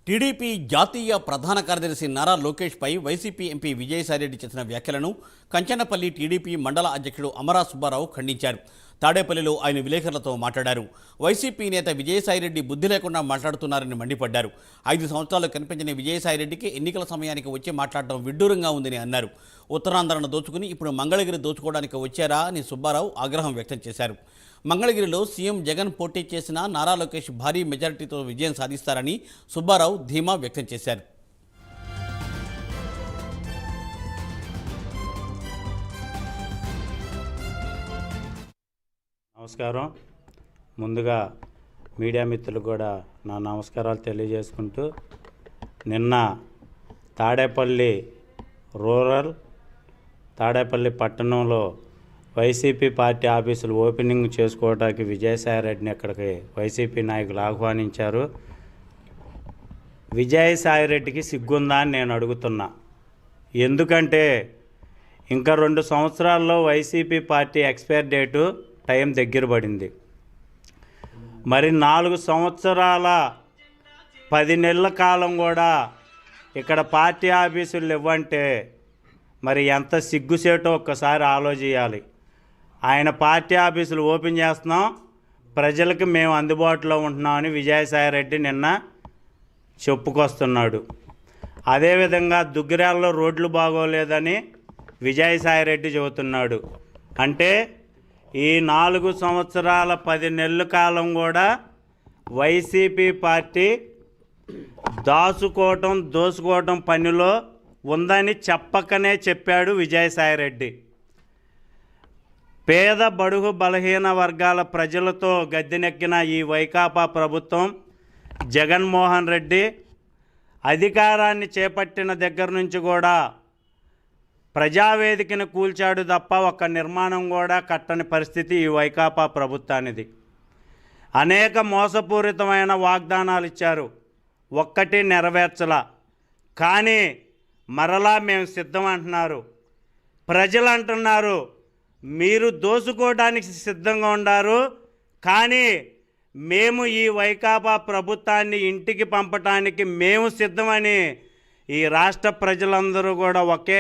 TDP జాతీయ ప్రధాన కార్యదర్శి నారా లోకేష్పై వైసీపీ ఎంపీ విజయసాయిరెడ్డి చేసిన వ్యాఖ్యలను కంచనపల్లి టీడీపీ మండల అధ్యక్షుడు అమరా సుబ్బారావు ఖండించారు. తాడేపల్లిలో ఆయన విలేకరులతో మాట్లాడారు. వైసీపీ నేత విజయసాయిరెడ్డి బుద్ధి లేకుండా మాట్లాడుతున్నారని మండిపడ్డారు. 5 సంవత్సరాలు కనిపించిన విజయసాయిరెడ్డికి ఎన్నికల సమయానికి వచ్చి మాట్లాడటం విడ్డూరంగా ఉందని అన్నారు. ఉత్తరాంధ్రను దోచుకుని ఇప్పుడు మంగళగిరి దోచుకోవడానికి వచ్చారా అని సుబ్బారావు ఆగ్రహం వ్యక్తం చేశారు. మంగళగిరిలో సీఎం జగన్ పోటీ చేసిన నారా లోకేష్ భారీ మెజారిటీతో విజయం సాధిస్తారని సుబ్బారావు ధీమా వ్యక్తం చేశారు. నమస్కారం. ముందుగా మీడియా మిత్రులకు కూడా నా నమస్కారాలు తెలియజేసుకుంటూ, నిన్న తాడేపల్లి రూరల్ తాడేపల్లి పట్టణంలో వైసీపీ పార్టీ ఆఫీసులు ఓపెనింగ్ చేసుకోవడానికి విజయసాయిరెడ్డిని ఇక్కడికి వైసీపీ నాయకులు ఆహ్వానించారు. విజయసాయిరెడ్డికి సిగ్గుందా అని నేను అడుగుతున్నా. ఎందుకంటే ఇంకా 2 సంవత్సరాల్లో YCP party expire date time దగ్గర పడింది. మరి 4 సంవత్సరాల 10 నెలల కాలం కూడా ఇక్కడ పార్టీ ఆఫీసులు ఇవ్వంటే మరి ఎంత సిగ్గుసేటో ఒక్కసారి ఆలోచించాలి. ఆయన పార్టీ ఆఫీసులు ఓపెన్ చేస్తున్నాం, ప్రజలకు మేము అందుబాటులో ఉంటున్నామని విజయసాయిరెడ్డి నిన్న చెప్పుకొస్తున్నాడు. అదేవిధంగా దుగ్గిరాల్లో రోడ్లు బాగోలేదని విజయసాయిరెడ్డి చెబుతున్నాడు. అంటే ఈ 4 సంవత్సరాల 10 నెలల కాలం కూడా వైసీపీ పార్టీ దోసుకోవటం పనిలో ఉందని చెప్పకనే చెప్పాడు విజయసాయిరెడ్డి. పేద బడుగు బలహీన వర్గాల ప్రజలతో గద్దెనెక్కిన ఈ వైకాపా ప్రభుత్వం, జగన్మోహన్ రెడ్డి అధికారాన్ని చేపట్టిన దగ్గర నుంచి కూడా ప్రజావేదికను కూల్చాడు తప్ప ఒక్క నిర్మాణం కూడా కట్టని పరిస్థితి ఈ వైకాపా ప్రభుత్వానిది. అనేక మోసపూరితమైన వాగ్దానాలు ఇచ్చారు, ఒక్కటి నెరవేర్చలా. కానీ మరలా మేము సిద్ధం అంటున్నారు. ప్రజలు అంటున్నారు మీరు దోసుకోవడానికి సిద్ధంగా ఉన్నారు, కానీ మేము ఈ వైకాపా ప్రభుత్వాన్ని ఇంటికి పంపటానికి మేము సిద్ధమని ఈ రాష్ట్ర ప్రజలందరూ కూడా ఒకే